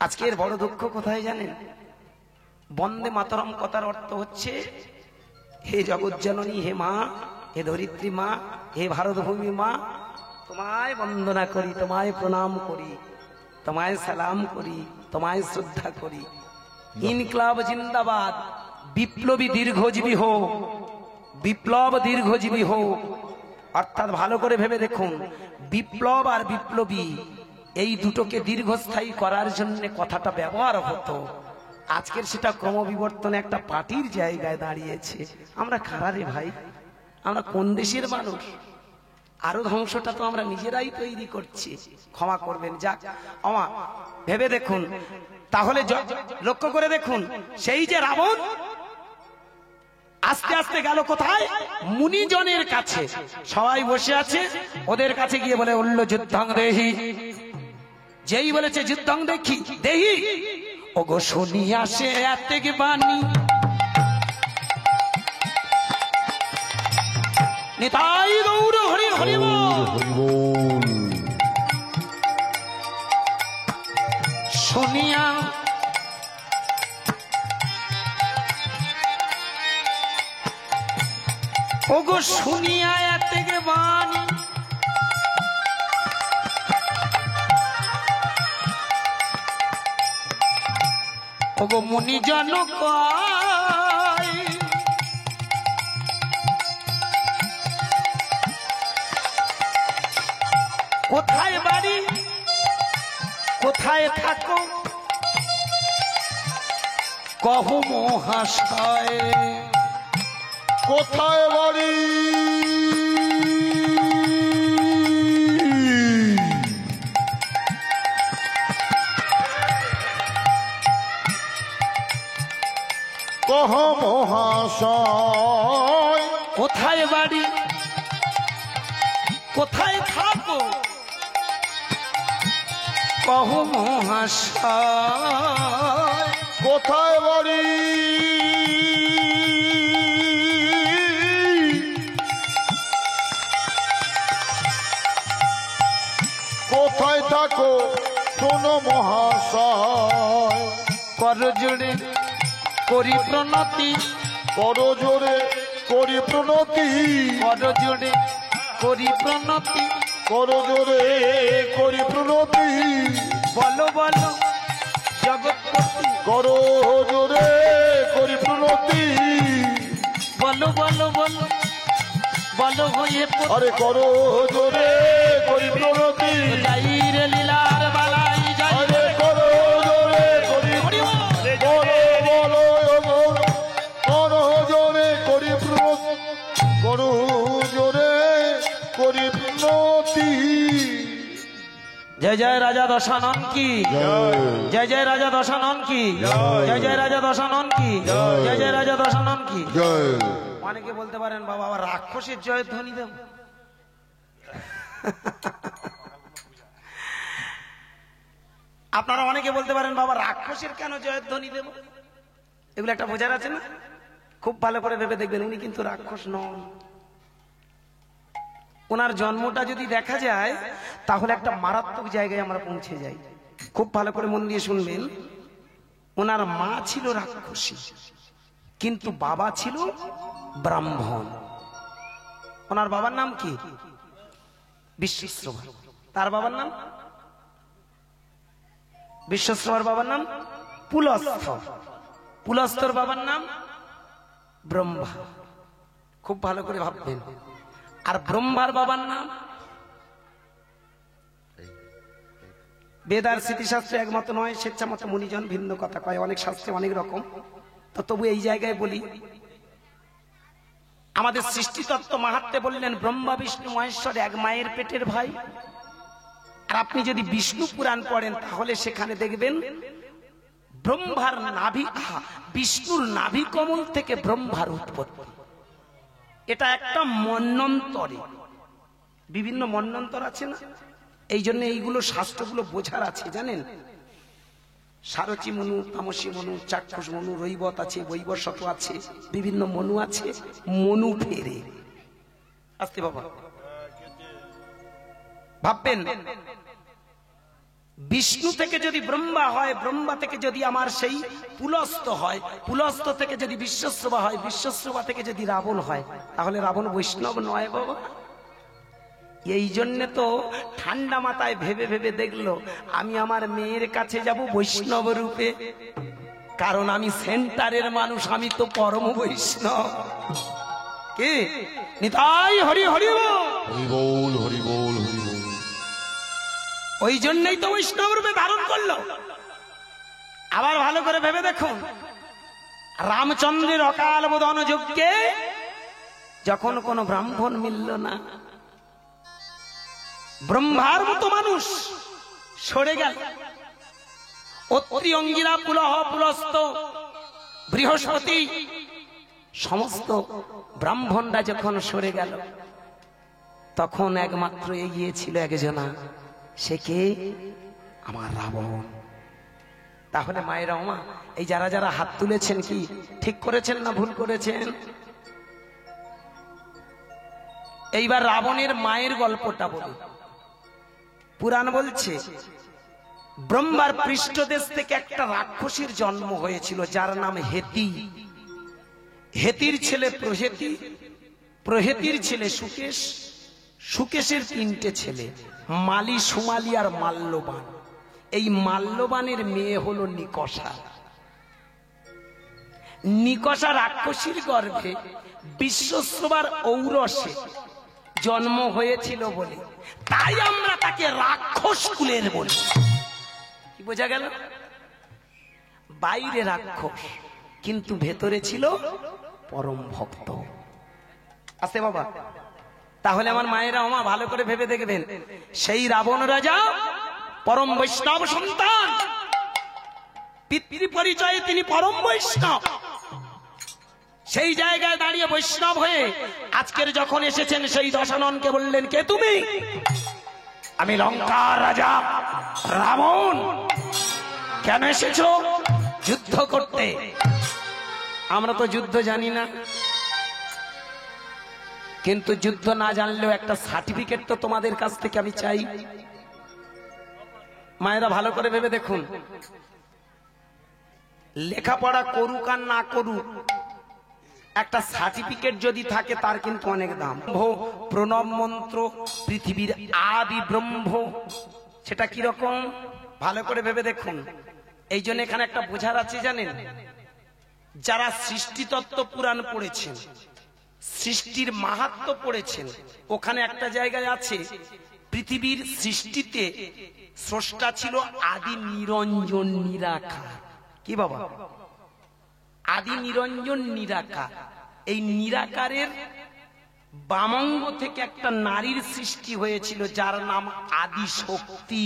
আজকের বড় দুঃখ কোথায় জানেন? বন্দে মাতরম কথার অর্থ হচ্ছে হে জগৎ জননী, হে মা, হে ধরিত্রী মা, হে ভারত ভূমি মা, তোমায় বন্দনা করি, তোমায় প্রণাম করি, তোমায় সালাম করি, তোমায় শ্রদ্ধা করি। ইনকলাব জিন্দাবাদ, বিপ্লবী দীর্ঘজীবী হো, বিপ্লব দীর্ঘজীবী হো। অর্থাৎ ভালো করে ভেবে দেখুন, বিপ্লব আর বিপ্লবী এই দুটোকে দীর্ঘস্থায়ী করার জন্য কথাটা ব্যবহার হতো। আজকের সেটা ক্রমবিবর্তনে একটা পার্টির জায়গায় দাঁড়িয়েছে। আমরা কারারে ভাই, আমরা কোন দেশের মানুষ? আরো ধ্বংসটা তো আমরা নিজেরাই তৈরি করছি। ক্ষমা করবেন, যাক আমা ভেবে দেখুন। তাহলে লক্ষ্য করে দেখুন, সেই যে রাবণ আস্তে আস্তে গেল কোথায়? মুনিজনের কাছে। সবাই বসে আছে, ওদের কাছে গিয়ে বলে উল্ল যুদ্ধং দেহি। যেই বলেছে যুদ্ধং দেখি দেহি, ওগো শুনিয়া সে এতেক বাণী, নিতাই গৌর হরি হরি বল। শুনিয়া ওগো শুনিয়া এতেক বাণী, ওগো মুনিজন কয়, কোথায় বাড়ি, কোথায় থাকো, কহ মহাশয়। কোথায় বাড়ি, কহ মহাশয়। কোথায় বাড়ি, কোথায় থাকো, কহ মহাশয়। কোথায় বাড়ি, কোথায় থাকো শোনো মহাশয়। করজোড়ে করি প্রণতি, করজোড়ে করি প্রণতি, করজোড়ে করি প্রণতি, করজোড়ে করি প্রণতি। বলো বলো জগৎপতি, করজোড়ে বলো বলো বলো বলো হয়ে আরে করো জোরে করি প্রণতি যাই রে লীলার বালাই যাই আরে করো জোরে করি বলো বলো করো জোরে করি প্রণতি করো জোরে করি প্রণতি জয় জয় রাজা দশানন কি জয় জয় রাজা দশানন কি জয় জয় রাজা দশানন কি জয় জয় রাজা দশানন কি জয় অনেকে বলতে পারেন বাবা আবার রাক্ষসের জয়ের ধ্বনি দেব আপনারা অনেকে বলতে পারেন বাবা রাক্ষসের কেন জয়ের ধ্বনি দেব এগুলো একটা বোঝার আছে না খুব ভালো করে ভেবে দেখবেন উনি কিন্তু রাক্ষস নন ওনার জন্মটা যদি দেখা যায় তাহলে একটা মারাত্মক জায়গায় আমরা পৌঁছে যাই খুব ভালো করে মন দিয়ে শুনবেন ওনার মা ছিল রাক্ষসী কিন্তু বাবা ছিল ব্রাহ্মণ ওনার বাবার নাম কি বিশ্বশ্রবা তার বাবার নাম বিশ্বশ্রবার বাবার নাম পুলস্ত পুলস্তর বাবার নাম ব্রহ্মা খুব ভালো করে ভাববেন আর ব্রহ্মার বাবার নাম বেদার স্মৃতিশাস্ত্রে একমত নয় স্বেচ্ছামত মুনিজন ভিন্ন কথা কয় অনেক শাস্ত্রে অনেক রকম তো তবু এই জায়গায় বলি আমাদের সৃষ্টিতত্ত্ব মাহাত্ম্যে বললেন ব্রহ্মা বিষ্ণু মহেশ্বর এক মায়ের পেটের ভাই আর আপনি যদি বিষ্ণু পুরাণ পড়েন তাহলে সেখানে দেখবেন ব্রহ্মার নাভি বিষ্ণুর নাভি কমল থেকে ব্রহ্মার উৎপত্তি এটা একটা মন্বন্তরে বিভিন্ন মন্বন্তর আছে না এই জন্য এইগুলো শাস্ত্রগুলো বোঝার আছে জানেন সারচি মনু তামসী মনু চাক্ষুষ মনু রৈবত আছে বৈবশত আছে বিভিন্ন মনু আছে মনু ফেরে আসতে বাবা ভাববেন বিষ্ণু থেকে যদি ব্রহ্মা হয় ব্রহ্মা থেকে যদি আমার সেই পুলস্ত হয় পুলস্ত থেকে যদি বিশ্বশ্রবা হয় বিশ্বশ্রবা থেকে যদি রাবণ হয় তাহলে রাবণ বৈষ্ণব নয় বাবা এই জন্য তো ঠান্ডা মাথায় ভেবে ভেবে দেখলো আমি আমার মেয়ের কাছে যাব বৈষ্ণব রূপে কারণ আমি সেন্টারের মানুষ আমি তো পরম বৈষ্ণব কি নিতাই হরি হরি হরিবোল হরিবোল হরিবোল ওই জন্যই তো বৈষ্ণব রূপে ধারণ করলো আবার ভালো করে ভেবে দেখুন রামচন্দ্রের অকাল বোধন যজ্ঞে যখন কোন ব্রাহ্মণ মিলল না ব্রহ্মার মতো মানুষ সরে গেল অত্রি অঙ্গিরা পুলহ পুলস্ত বৃহস্পতি সমস্ত ব্রাহ্মণরা যখন সরে গেল তখন একমাত্র এগিয়ে ছিল একজনা সে কে আমার রাবণ তাহলে মায়েরা ওমা এই যারা যারা হাত তুলেছেন কি ঠিক করেছেন না ভুল করেছেন এইবার রাবণের মায়ের গল্পটা বলি পুরাণ বলছে ব্রহ্মার পৃষ্ঠদেশ থেকে একটা রাক্ষসীর জন্ম হয়েছিল যার নাম হেতি হেতির ছেলে প্রহেতি প্রহেতির ছেলে সুকেশ সুকেশের তিনটে ছেলে মালি সুমালি আর মাল্যবান এই মাল্যবানের মেয়ে হলো নিকষা নিকষা রাক্ষসীর গর্ভে বিশ্বশ্রবার ঔরসে জন্ম হয়েছিল বলে তাই আমরা তাকে রাক্ষস কুলের বলি কি বোঝা গেল বাইরে রাক্ষস কিন্তু ভেতরে ছিল পরম ভক্ত আছে বাবা তাহলে আমার মায়েরা ওমা ভালো করে ভেবে দেখবেন সেই রাবণ রাজা পরম বৈষ্ণব সন্তান পিতৃ পরিচয়ে তিনি পরম বৈষ্ণব সেই জায়গায় দাঁড়িয়ে বৈষ্ণব হয়ে আজকের যখন এসেছেন সেই দশাননকে বললেন কে তুমি আমি লঙ্কার রাজা রাবণ কেন এসেছো যুদ্ধ করতে আমরা তো যুদ্ধ জানি না কিন্তু যুদ্ধ না জানলেও একটা সার্টিফিকেট তো তোমাদের কাছ থেকে আমি চাই মায়েরা ভালো করে ভেবে দেখুন লেখাপড়া করুক আর না করুক একটা সার্টিফিকেট যদি থাকে তার কিন্তু অনেক দাম প্রণব মন্ত্র পৃথিবীর আদি ব্রহ্ম সেটা কিরকম ভালো করে ভেবে দেখুন এই জন্য এখানে একটা বোঝার আছে জানেন যারা সৃষ্টিতত্ত্ব পুরাণ পড়েছেন সৃষ্টির মাহাত্ম্য পড়েছেন। ওখানে একটা জায়গায় আছে, পৃথিবীর সৃষ্টিতে স্রষ্টা ছিল আদি নিরঞ্জন নিরাকার। কি বাবা? আদি নিরঞ্জন নিরাকার। এই নিরাকারের বামঙ্গ থেকে একটা নারীর সৃষ্টি হয়েছিল, যার নাম আদি শক্তি।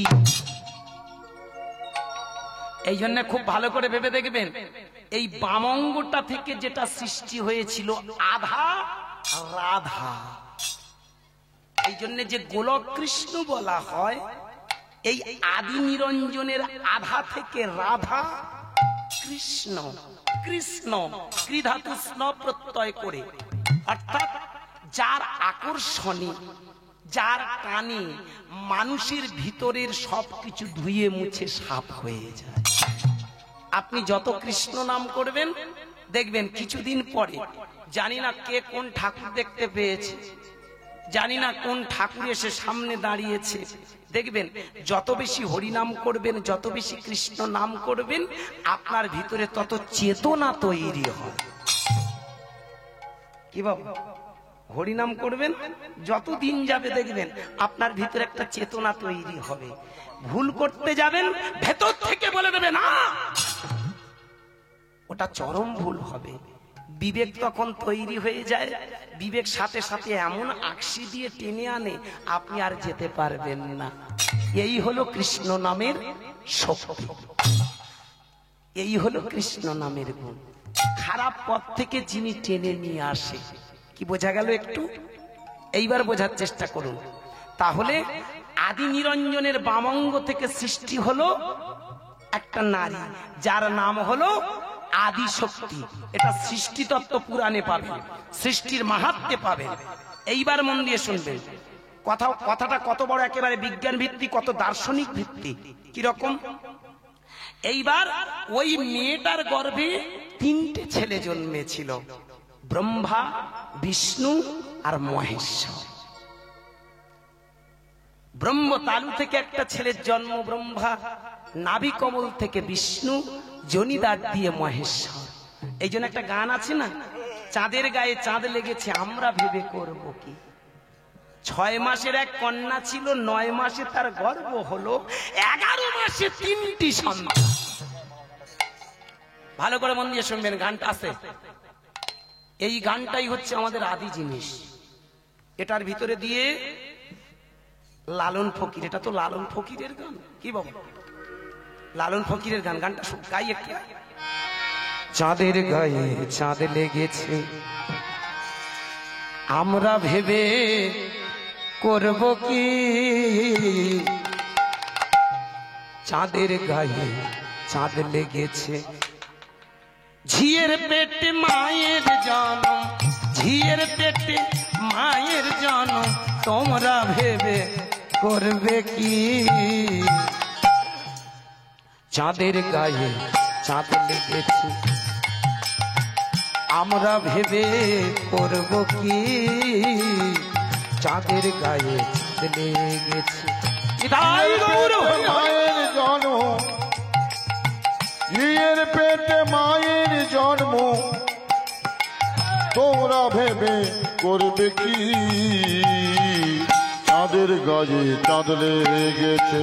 এই জন্য খুব ভালো করে ভেবে দেখবেন, এই বামঙ্গটা থেকে যেটা সৃষ্টি হয়েছিল আধা রাধা। এই জন্য যে গোলক কৃষ্ণ বলা হয়, এই আদি নিরঞ্জনের আধা থেকে রাধা কৃষ্ণ। কৃষ্ণ ক্রিধাতু স্ন প্রত্যয় করে, অর্থাৎ যার আকর্ষণে, যার কানে মানুষের ভিতরের সবকিছু ধুয়ে মুছে সাফ হয়ে যায়। আপনি যত কৃষ্ণ নাম করবেন, দেখবেন কিছুদিন পরে, জানি না কে কোন ঠাকুর দেখতে পেয়েছে, জানি না কোন ঠাকুর এসে সামনে দাঁড়িয়েছে, দেখবেন যত বেশি হরিনাম করবেন, যত বেশি কৃষ্ণ নাম করবেন, আপনার ভিতরে তত চেতনা তৈরি হয়। কি বাবা? হরিনাম করবেন, যত দিন যাবে দেখবেন আপনার ভিতরে একটা চেতনা তৈরি হবে। ভুল করতে যাবেন, ভেতর থেকে বলে দেবে না, ওটা চরম ভুল হবে। বিবেক তখন তৈরি হয়ে যায়, বিবেক সাথে সাথে এমন আকশি দিয়ে টেনে আনে, আপনি আর যেতে পারবেন না। এই হলো কৃষ্ণ নামের শক্তি, এই হলো কৃষ্ণ নামের গুণ। খারাপ পথ থেকে যিনি টেনে নিয়ে আসে। কি বোঝা গেল একটু? এইবার বোঝার চেষ্টা করুন। তাহলে আদি নিরঞ্জনের বামঙ্গ থেকে সৃষ্টি হলো একটা নারী, যার নাম হলো আদি শক্তি। এটা সৃষ্টি তত্ত্ব পুরাণে পাবেন, সৃষ্টির মাহাত্ম্যে পাবেন। এইবার মন দিয়ে শুনবেন, কথাটা কত বড় একেবারে বিজ্ঞান ভিত্তিক, কত দার্শনিক ভিত্তিক। কিরকম? এইবার ওই মেয়েটার গর্ভে 3টে ছেলে জন্মেছিল, ব্রহ্মা, বিষ্ণু আর মহেশ্বর। ব্রহ্ম তালু থেকে একটা ছেলের জন্ম ব্রহ্মা, নাভি কমল থেকে বিষ্ণু, জনিদার দিয়ে মহেশ্বর। এই জন্য একটা গান আছে না, চাঁদের গায়ে চাঁদ লেগেছে আমরা ভেবে করব কি। 6 মাসের এক কন্যা ছিল, 9 মাসে তার গর্ভ হলো, 11 মাসে 3টি সন্তান। ভালো করে মন দিয়ে শুনবেন, গানটা আছে। এই গানটাই হচ্ছে আমাদের আদি জিনিস। এটার ভিতরে দিয়ে লালন ফকির, এটা তো লালন ফকিরের গান। কি বাবা? লালন ফকিরের গান। গানটা গাই একটু। চাঁদের গায়ে চাঁদ লেগেছে আমরা ভেবে করব কি, চাঁদের গায়ে চাঁদ লেগেছে, ঝিয়ের পেটে মায়ের জনম, ঝিয়ের পেটে মায়ের জনম, তোমরা ভেবে করবে কি, চাঁদের গায়ে চাঁদ লেগেছে আমরা ভেবে করব কি, চাঁদের গায়ে চাঁদ লেগেছে। মায়ের জন্ম, ঝিয়ের পেটে মায়ের জন্ম, তোমরা ভেবে করবে কি, চাঁদের গায়ে চাঁদ লেগেছে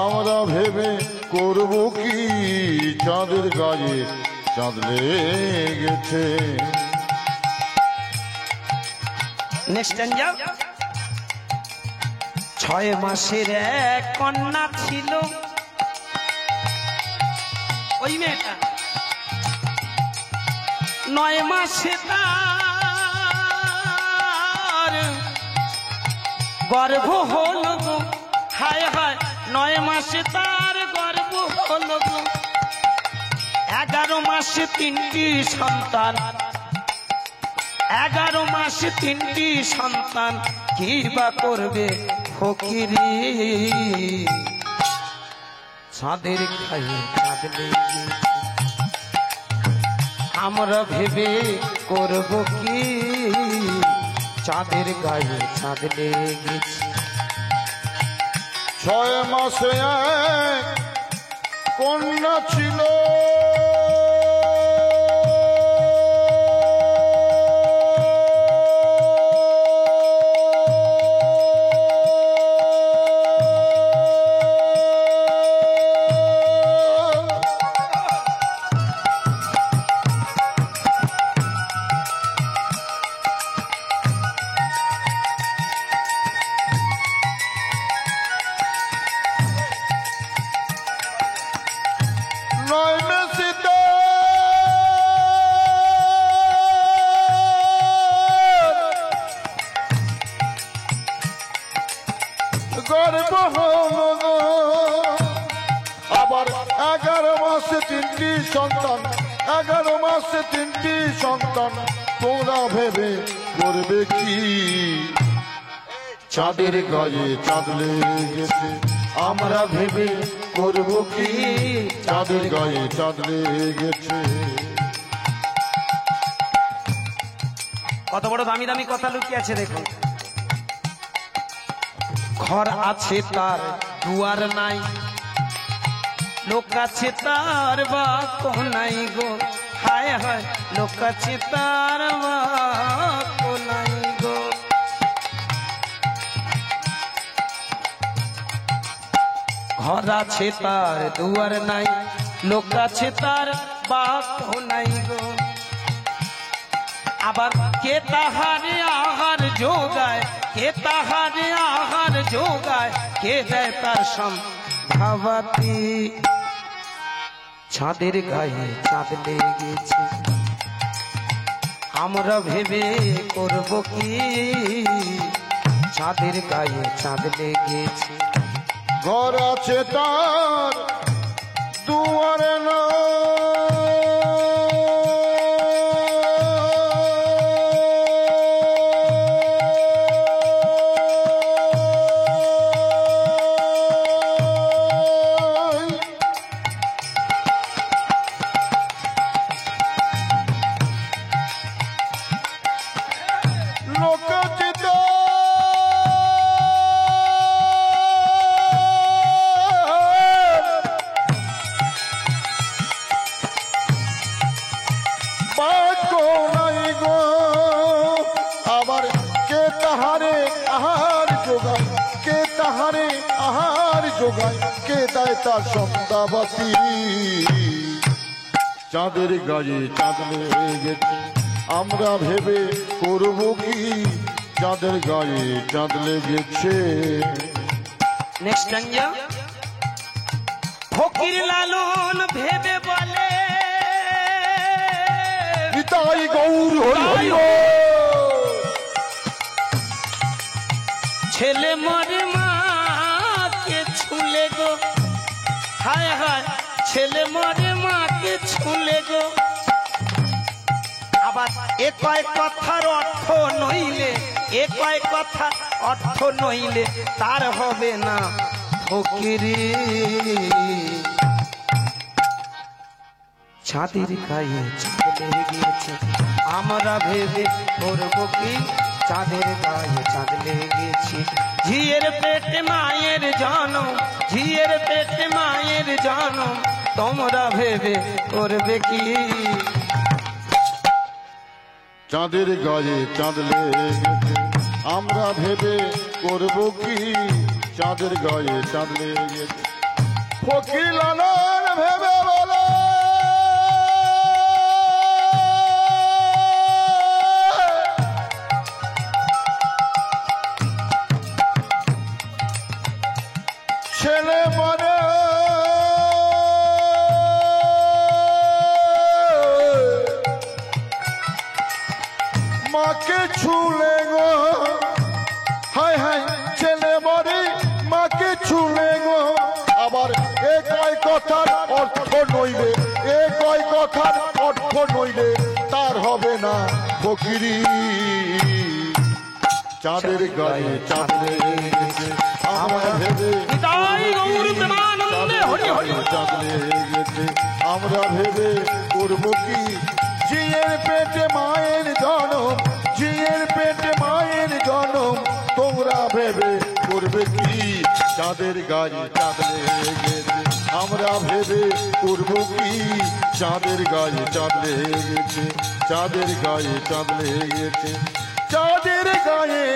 আমরা ভেবে করব কি, চাঁদের গায়ে চাঁদ লেগেছে। নেক্সট টাইম 6 মাসের এক কন্যা ছিল, ওই মেয়েটা 9 মাসে তার গর্ভ হলো গো। হায় হায়, 9 মাসে তার গর্ভ হলো গো, 11 মাসে 3টি সন্তান, 11 মাসে 3টি সন্তান, কি বা করবে ফকিরি, চাঁদের গায়ে চাঁদ লেগেছে আমরা ভেবে করব কি, চাঁদের গায়ে চাঁদ লেগেছে। 6 মাসে এক কন্যা ছিল, 11 মাসে 3টি সন্তান, 11 মাসে 3টি সন্তান, তোমরা ভেবে করবে কি? চাঁদের গায়ে চাঁদ লেগেছে, আমরা ভেবে করব কি? চাঁদের গায়ে চাঁদ লেগেছে। কত বড় দামি দামি কথা লুকিয়ে আছে দেখুন। ঘর আছে তার দুয়ার নাই, লোক আছে তার বাক নাই গো, হায় হায় লোক আছে তার বাক নাই গো। ঘর আছে তার দুয়ার নাই, লোক আছে তার বাক নাই গো। আবার কে তাহারে আহার যোগায়, কে তাহারে আহার যোগায়, কে দেয় তার সম্ভাবতি? চাঁদের গায়ে চাঁদ লেগেছে, আমরা ভেবে করব কি? চাঁদের গায়ে চাঁদ লেগেছে। ঘর আছে তার দুয়ারে না, কে দেয় তার সন্ধ্যাবাতি? চাঁদের গায়ে চাঁদ লেগেছে, আমরা ভেবে করব কি? চাঁদের গায়ে চাঁদ লেগেছে। নেক্সট টাইম ফকির লালন ভেবে বলে, নিতাই গৌর হরি হরি। ছেলে মরে মাকে ছুলে গো, হায় হায় ছেলে মরে মাকে ছুলে গো। আবার এ কয় কথার অর্থ নইলে, এ কয় কথার অর্থ নইলে তার হবে না ফকিরি। চাঁদের গায়ে চাঁদ লেগেছে, আমরা ভেবে করব কি? চাঁদের গায়ে চাঁদ লেগেছে। ঝিয়ের পেটে মায়ের জনম, ঝিয়ের পেটে মায়ের জনম, তোমরা ভেবে করবে কি? চাঁদের গায়ে চাঁদ লেগেছে, আমরা ভেবে করব কি? চাঁদের গায়ে চাঁদ লেগেছে। ফকির লালন ভেবে বলে, ছেলে মরে মাকে ছুলে গো, হায় হায় ছেলে মরে মাকে ছুলে গো। আবার এ কয় কথার অর্থ নইলে, এ কয় কথার অর্থ নইলে তার হবে না ফকিরি। চাঁদের গায়ে চাঁদ লেগেছে, আমরা ভেবে চাঁদ লেগেছে, আমরা ভেবে করব কি? ঝিয়ের পেটে মায়ের জনম, ঝিয়ের পেটে মায়ের জনম, তোমরা ভেবে করবে কি? চাঁদের গায়ে চাঁদ লেগেছে, আমরা ভেবে করব কি? চাঁদের গায়ে চাঁদ লেগেছে, চাঁদের গায়ে চাঁদ লেগেছে, চাঁদের গায়ে